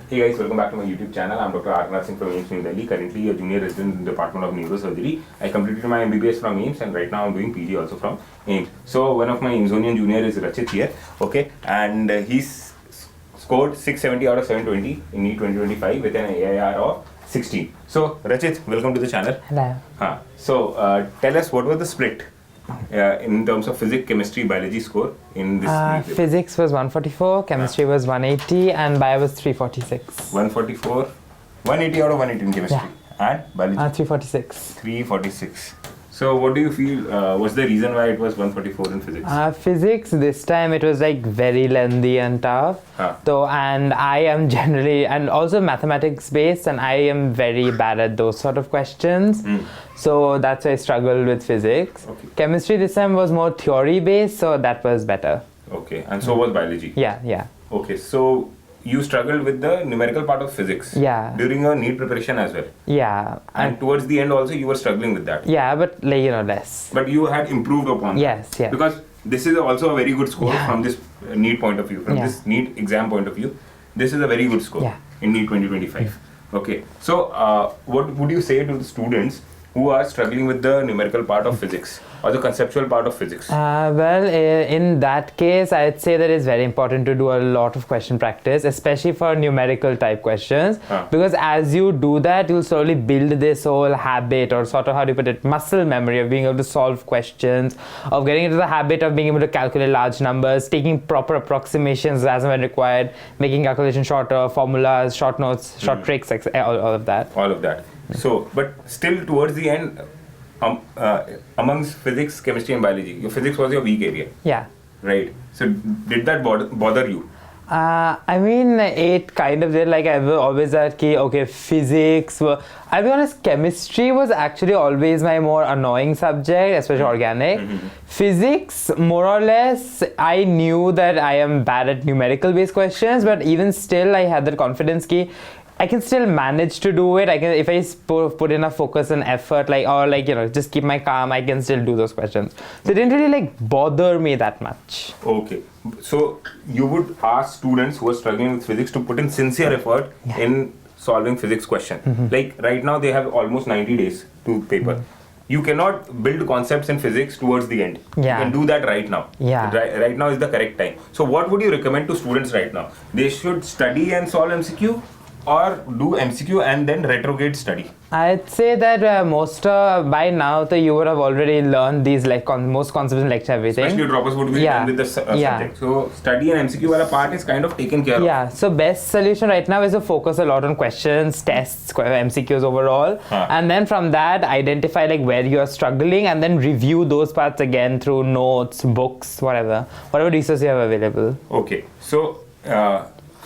Hey guys, welcome back to my YouTube channel. I'm Dr. Aryan Singh from AIIMS New Delhi, currently a junior resident in the Department of NEUROSURGERY. I completed my MBBS from AIIMS and right now I'm doing PG also from AIIMS. So one of my AIIMSonian junior is Rachit here, okay, and he's scored 670 out of 720 in NEET 2025 with an AIR of 16. So Rachit, welcome to the channel. Hello. So tell us what was the split in terms of physics, chemistry, biology score in this Physics was 144, chemistry was 180, and bio was 346. 144, 180 out of 180 in chemistry. And biology? 346. 346. So what do you feel was the reason why it was 144 in physics? Physics, this time it was like very lengthy and tough. So, and I am generally, and also mathematics based, and I am very bad at those sort of questions. So that's why I struggled with physics. Okay. Chemistry this time was more theory based, so that was better. Okay, and so was biology? Yeah. Okay, so you struggled with the numerical part of physics during your NEET preparation as well? Yeah. And towards the end also you were struggling with that? Yeah, but like, less. But you had improved upon that. Yes. Because this is also a very good score from this NEET point of view, from this NEET exam point of view. This is a very good score in NEET 2025. Okay, so what would you say to the students who are struggling with the numerical part of physics or the conceptual part of physics? Well, in that case, I'd say that it's very important to do a lot of question practice, especially for numerical type questions, because as you do that, you'll slowly build this whole habit, or sort of, how do you put it, muscle memory of being able to solve questions, of getting into the habit of being able to calculate large numbers, taking proper approximations as and when required, making calculations shorter, formulas, short notes, short tricks, all of that. All of that. So, but still towards the end, amongst physics, chemistry and biology, your physics was your weak area. Yeah. Right. So, did that bother you? I mean, it kind of did. Like, I was always at physics. I'll be honest, chemistry was actually always my more annoying subject, especially organic. Physics, more or less, I knew that I am bad at numerical based questions, but even still, I had that confidence I can still manage to do it. I can, if I put enough focus and effort, just keep my calm, I can still do those questions. So it didn't really bother me that much. Okay. So you would ask students who are struggling with physics to put in sincere effort in solving physics question. Like right now they have almost 90 days to paper. You cannot build concepts in physics towards the end. You can do that right now. Right now is the correct time. So what would you recommend to students right now? They should study and solve MCQ, or do MCQ and then retrograde study? I'd say that by now you would have already learned these most concepts in lecture, everything. Especially droppers would be done with the subject. So study and MCQ wala part is kind of taken care of. Yeah, so best solution right now is to focus a lot on questions, tests, MCQs overall. And then from that, identify where you are struggling and then review those parts again through notes, books, whatever resources you have available. Okay, so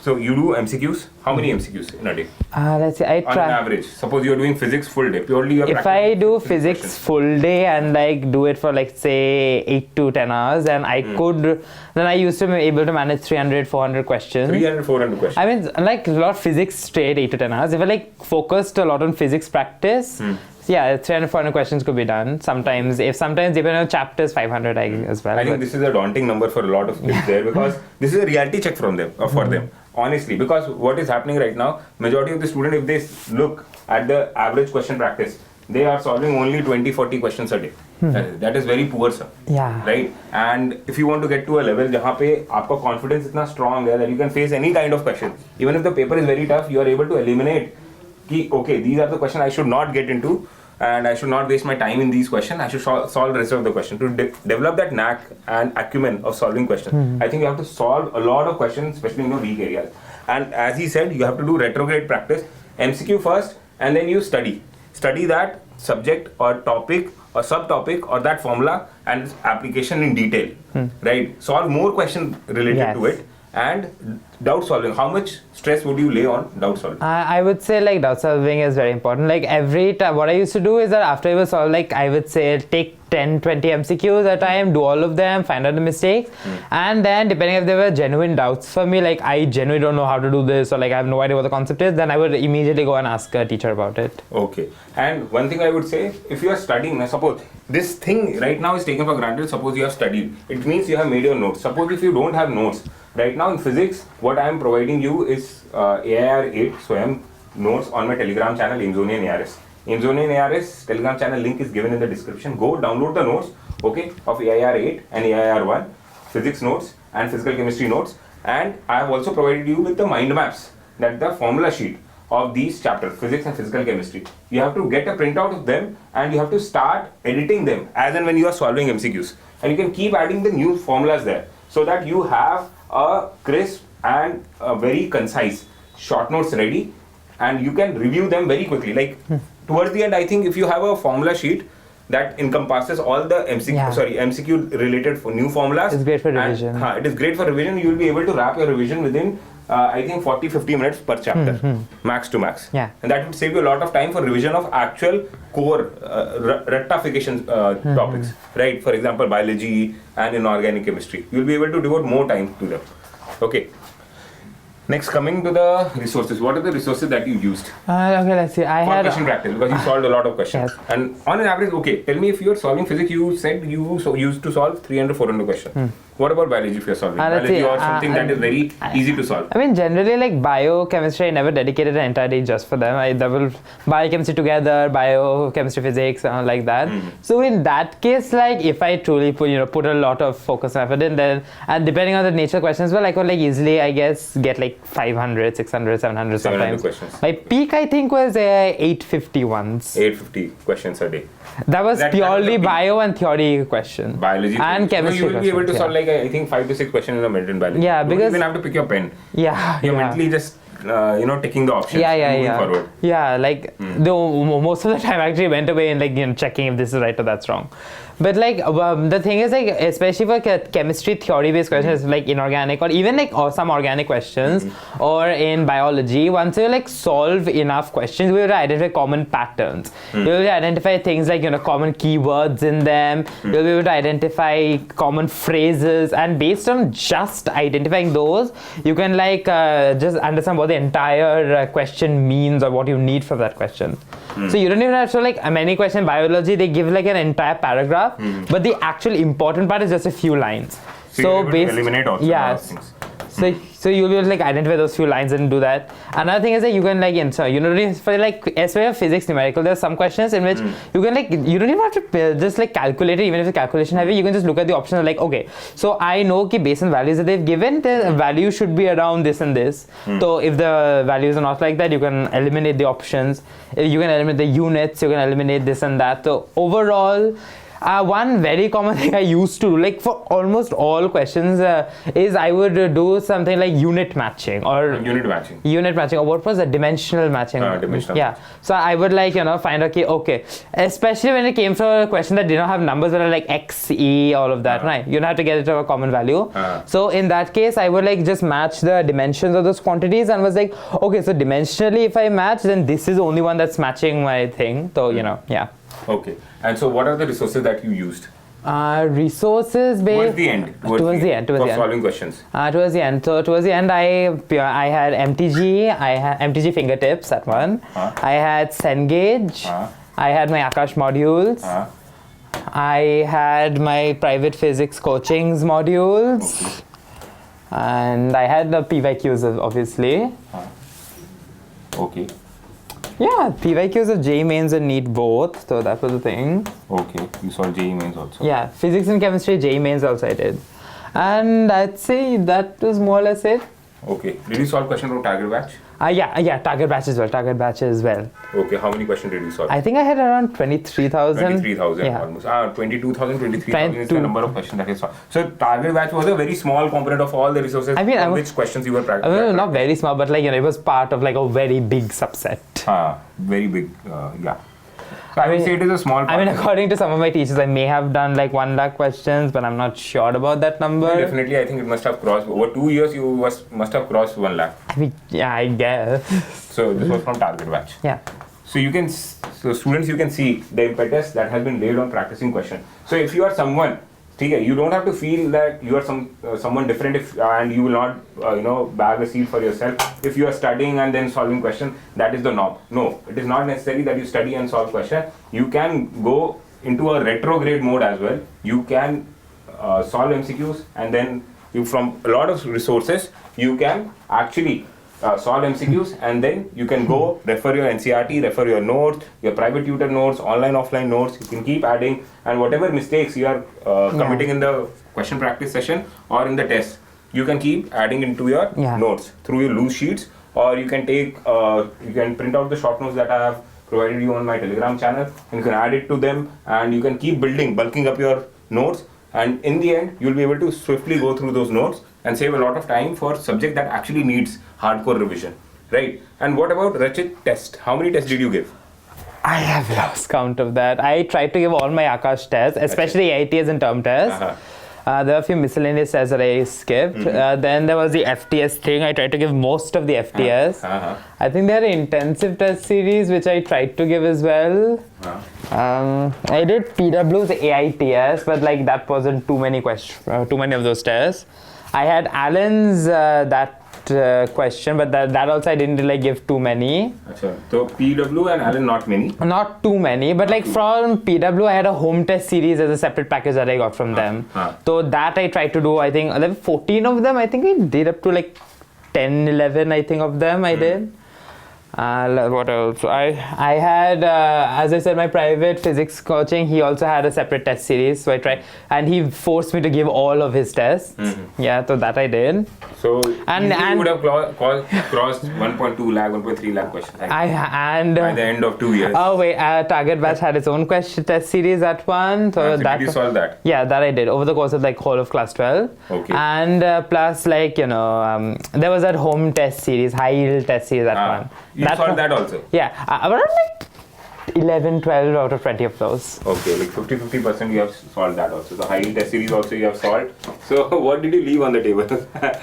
so you do MCQs? How many MCQs in a day? Let's see, I try. On average, suppose you are doing physics full day, purely you are if I do physics full day and do it for say 8 to 10 hours, and I could, then I used to be able to manage 300, 400 questions. 300, 400 questions. I mean, a lot of physics straight 8 to 10 hours. If I focused a lot on physics practice, 300, 400 questions could be done. Sometimes depending on chapters, 500 as well. I think this is a daunting number for a lot of kids there, because this is a reality check from them, for them. Honestly, because what is happening right now, majority of the students, if they look at the average question practice, they are solving only 20-40 questions a day. That is very poor, sir. Right? And if you want to get to a level jahan pe aapka confidence itna strong hai that you can face any kind of question, even if the paper is very tough, you are able to eliminate okay, these are the questions I should not get into, and I should not waste my time in these questions. I should solve the rest of the question. To develop that knack and acumen of solving questions, I think you have to solve a lot of questions, especially in your weak areas. And as he said, you have to do retrograde practice, MCQ first, and then you study. Study that subject or topic or subtopic or that formula and its application in detail. Right? Solve more questions related to it. And doubt solving, how much stress would you lay on doubt solving? I would say doubt solving is very important. Every time, what I used to do is that after I was solved, I would say take 10-20 MCQs at a time, do all of them, find out the mistakes, and then depending if there were genuine doubts for me, I genuinely don't know how to do this, or I have no idea what the concept is, then I would immediately go and ask a teacher about it. Okay. And one thing I would say, if you are studying, suppose this thing right now is taken for granted, suppose you have studied, it means you have made your notes. Suppose if you don't have notes, right now in physics, what I am providing you is AIR 8 SWAYAM notes on my Telegram channel, AIIMS ARS. AIIMS ARS Telegram channel link is given in the description. Go download the notes, okay, of AIR 8 and AIR 1, physics notes and physical chemistry notes. And I have also provided you with the mind maps, that the formula sheet of these chapters, physics and physical chemistry. You have to get a printout of them and you have to start editing them as and when you are solving MCQs. And you can keep adding the new formulas there so that you have a crisp and a very concise short notes ready, and you can review them very quickly. Like towards the end, I think if you have a formula sheet that encompasses all the MCQ related for new formulas, it's great for revision. It is great for revision. You will be able to wrap your revision within I think 40-50 minutes per chapter, max to max. Yeah. And that would save you a lot of time for revision of actual core rectification topics, right? For example, biology and inorganic chemistry. You will be able to devote more time to them. Okay. Next, coming to the resources. What are the resources that you used? Okay, let's see. I for had question practice, because you solved a lot of questions. Yes. And on an average, okay, tell me, if you are solving physics, you said you used to solve 300-400 questions. What about biology if you are solving? Biology or something that is very easy to solve? I mean, generally, like biochemistry, I never dedicated an entire day just for them. I double biochemistry together, biochemistry, physics, like that. So in that case, like if I truly put a lot of focus and effort in, then and depending on the nature of questions, well, I could like easily, I guess, get like 500, 600, 700 sometimes. Questions. My peak, I think, was 850 once. 850 questions a day. That was purely bio and theory questions. Biology and chemistry. You will be able to solve like I think 5 to 6 questions in a minute in biology. Yeah, you because don't even have to pick your pen. Yeah, You're mentally just ticking the options. Moving forward. Yeah, like most of the time I actually went away and like checking if this is right or that's wrong. But like the thing is, like especially for chemistry theory based questions like inorganic or even like some organic questions or in biology, once you like solve enough questions, we will identify common patterns. You will identify things like common keywords in them. You'll be able to identify common phrases, and based on just identifying those, you can like just understand what the entire question means or what you need from that question. So you don't even have to like many questions in biology, they give like an entire paragraph, but the actual important part is just a few lines. So eliminate also things. So you'll be able to like identify those few lines and do that. Another thing is that you can like for like especially physics numerical, there's some questions in which you can like you don't even have to just like calculate it. Even if it's calculation heavy, you can just look at the options and like, okay, so I know based on values that they've given, the value should be around this and this. So if the values are not like that, you can eliminate the options. You can eliminate the units. You can eliminate this and that. So overall, one very common thing I used to do, like for almost all questions, is I would do something like unit matching or what was the dimensional matching? So I would like find okay, especially when it came to a question that did not have numbers that are like x, e, all of that, right? You don't have to get it to a common value. So in that case, I would like just match the dimensions of those quantities and was like, okay, so dimensionally if I match, then this is the only one that's matching my thing. So Okay. And so what are the resources that you used? Resources based. Towards the end. For solving questions. Towards the end. So towards the end, I had MTG. I had MTG fingertips. That one. I had Cengage. I had my Akash modules. I had my private physics coachings modules. And I had the PYQs obviously. Okay. Yeah, PYQs of JEE Mains and NEET both, so that was the thing. Okay, you saw JEE Mains also. Yeah, physics and chemistry, JEE Mains also I did. And I'd say that was more or less it. Okay, did you solve question from target batch? Yeah, target batch as well. Okay, how many questions did you solve? I think I had around 23,000. 23,000 almost. 22,000, 23,000 is the number of questions that you solved. So target batch was a very small component of all the resources. I mean, which questions you were practicing? Not very small, but like it was part of like a very big subset. Very big, yeah. So I would say it is a small part. I mean, according to some of my teachers, I may have done like 1 lakh questions, but I'm not sure about that number. Yeah, definitely, I think it must have crossed, over 2 years you must have crossed 1 lakh. Yeah, I guess. So this was from target batch. Yeah. So students, you can see the impetus that has been laid on practicing question. So if you are someone, you don't have to feel that you are someone different and you will not bag a seat for yourself. If you are studying and then solving question, that is the norm. No, it is not necessary that you study and solve question. You can go into a retrograde mode as well. You can solve MCQs and then you from a lot of resources, you can actually solve MCQs, and then you can go refer your NCRT, refer your notes, your private tutor notes, online, offline notes. You can keep adding, and whatever mistakes you are committing in the question practice session or in the test, you can keep adding into your notes through your loose sheets, or you can take, you can print out the short notes that I have provided you on my Telegram channel, and you can add it to them, and you can keep bulking up your notes, and in the end, you'll be able to swiftly go through those notes and save a lot of time for subject that actually needs hardcore revision, right? And what about Rachit test? How many tests did you give? I have lost count of that. I tried to give all my Akash tests, especially AITS and term tests. There were a few miscellaneous tests that I skipped. Then there was the FTS thing. I tried to give most of the FTS. I think there are intensive test series which I tried to give as well. I did PW's AITS, but like that wasn't too many of those tests. I had Alan's question, but that also I didn't like give too many. Achha. So PW and Aryan not many? Not too many, but like from PW I had a home test series as a separate package that I got from them. So that I tried to do, I think 14 of them, I think I did up to like 10, 11 I think of them I did. What else? I had, as I said, my private physics coaching, he also had a separate test series. So I tried, and he forced me to give all of his tests. Yeah, so that I did. So you would have crossed 1.2 lakh, 1.3 lakh questions. By the end of 2 years. Oh wait, Target Batch had its own question test series at one. So did you solve that? Yeah, that I did over the course of like whole of class 12. Okay. And plus like, there was that home test series, high yield test series at one. You solved that also? Yeah, around like 11, 12 out of 20 of those. Okay, like 50% you have solved that also. The high yield test series also you have solved. So what did you leave on the table?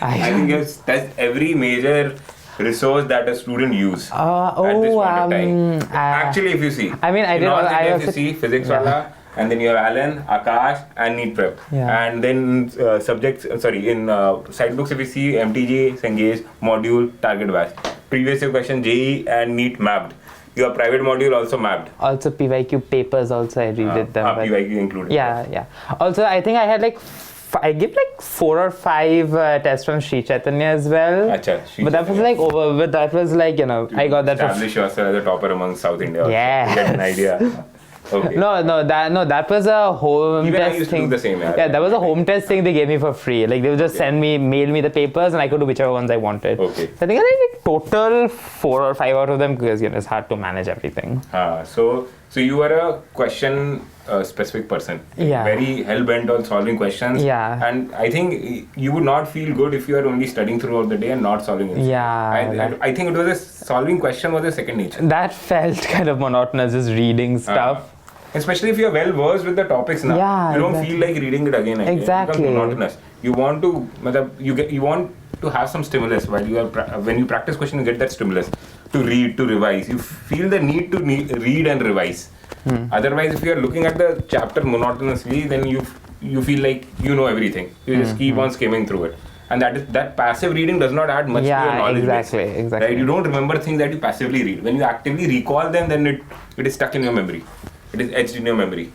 I think you have tested every major resource that a student use at this point of time. Actually, if you see, I mean, I did all. I also see physics wala, and then you have Alan, Akash, and NEET Prep. And then subjects, in side books, if you see MTG, Engage, module, target batch. Previous year question, JE and NEET mapped. Your private module also mapped. Also PYQ papers also I redid them. PYQ included. Yeah. Also I think I had like, I give like 4 or 5 tests from Sri Chaitanya as well. But that was like I got that. Establish yourself as a topper among South India. Yeah. To get an idea. Okay. That was a home Even test I used thing. To do the same. Yeah, that was a home test thing they gave me for free. Like they would just mail me the papers and I could do whichever ones I wanted. Okay. So I think I did total 4 or 5 out of them because it's hard to manage everything. So you are a question specific person. Yeah. Very hell-bent on solving questions. Yeah. And I think you would not feel good if you are only studying throughout the day and not solving it. Yeah. I think it was solving question was a second nature. That felt kind of monotonous, just reading stuff. Especially if you're well versed with the topics now. Yeah, you don't feel like reading it again. Exactly. It becomes monotonous. You want to have some stimulus while you are when you practice question, you get that stimulus to read, to revise. You feel the need to read and revise. Otherwise, if you are looking at the chapter monotonously, then you feel like you know everything. You just keep on skimming through it. And that passive reading does not add much to your knowledge base. Exactly. Right? You don't remember things that you passively read. When you actively recall them, then it is stuck in your memory. It is etched in your memory.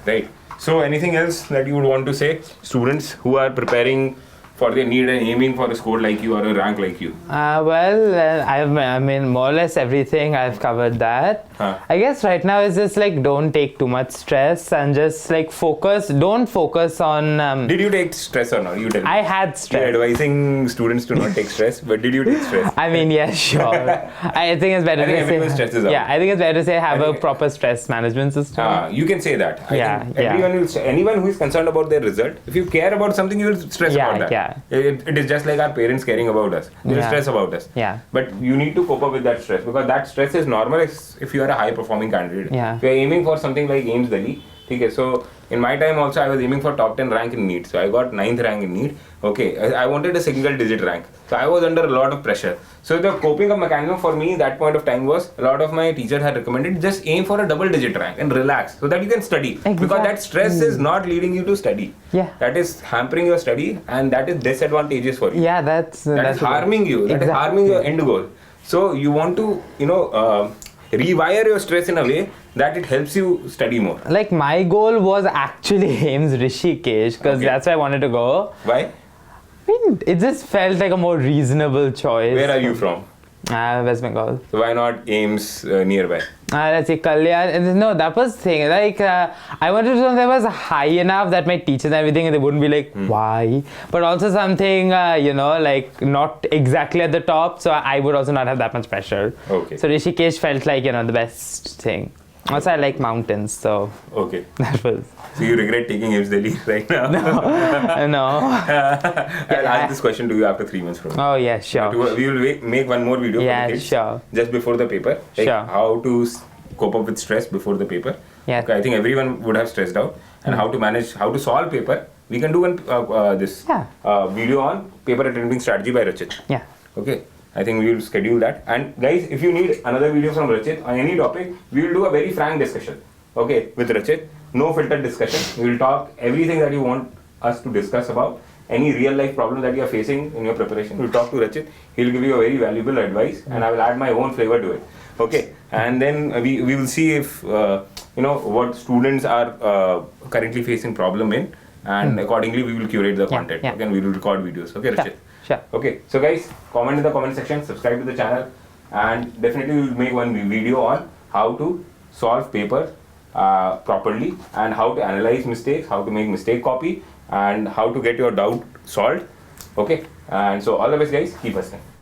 Right? So anything else that you would want to say? Students who are preparing for their NEET and aiming for a score like you or a rank like you? I mean, more or less everything, I've covered that. I guess right now it's just like don't take too much stress and just like don't focus on... Did you take stress or not? You didn't. I had stress. You're advising students to not take stress, but did you take stress? I mean, yeah, sure. I think it's better to say... everyone stresses out. Yeah, I think it's better to say have a proper stress management system. You can say that. I think anyone who is concerned about their result, if you care about something, you will stress about that. Yeah. It is just like our parents caring about us. They will stress about us. Yeah. But you need to cope up with that stress because that stress is normal if you are a high performing candidate. Yeah. If you are aiming for something like AIIMS Delhi, okay, so in my time also I was aiming for top 10 rank in NEET. So I got 9th rank in NEET. Okay, I wanted a single digit rank. So I was under a lot of pressure. So the coping up mechanism for me that point of time was a lot of my teachers had recommended just aim for a double digit rank and relax so that you can study. Exactly. Because that stress is not leading you to study. Yeah. That is hampering your study and that is disadvantageous for you. Yeah, that's harming you. That is harming your end goal. So you want to, rewire your stress in a way that it helps you study more. Like my goal was actually AIIMS Rishikesh because that's where I wanted to go. Why? I mean, it just felt like a more reasonable choice. Where are you from? West Bengal. So why not AIIMS nearby? Let's see, Kalyan. No, that was the thing. Like, I wanted to know that was high enough that my teachers and everything, they wouldn't be like, why? But also something, like not exactly at the top, so I would also not have that much pressure. Okay. So Rishikesh felt like, the best thing. Also, I like mountains, so Okay. that was. So you regret taking AIIMS Delhi right now? No. I'll ask this question to you after 3 months from now. Oh, yeah, sure. We will make one more video Yeah, for the kids sure. just before the paper. Like Sure. how to cope up with stress before the paper. Yeah. Okay, I think everyone would have stressed out. And how to manage, how to solve paper. We can do this video on paper attempting strategy by Rachit. Yeah. Okay. I think we will schedule that. And guys, if you need another video from Rachit on any topic, we will do a very frank discussion. Okay, with Rachit. No filtered discussion. We will talk everything that you want us to discuss about. Any real life problem that you are facing in your preparation. We'll talk to Rachit. He'll give you a very valuable advice and I will add my own flavor to it. Okay. And then we will see if, what students are currently facing problem in. And accordingly, we will curate the content. Yeah. Okay, and we will record videos. Okay, Rachit? Sure. Okay, so guys, comment in the comment section, subscribe to the channel, and definitely we will make one video on how to solve paper properly and how to analyze mistakes, how to make mistake copy, and how to get your doubt solved. Okay, and so all the best, guys. Keep listening.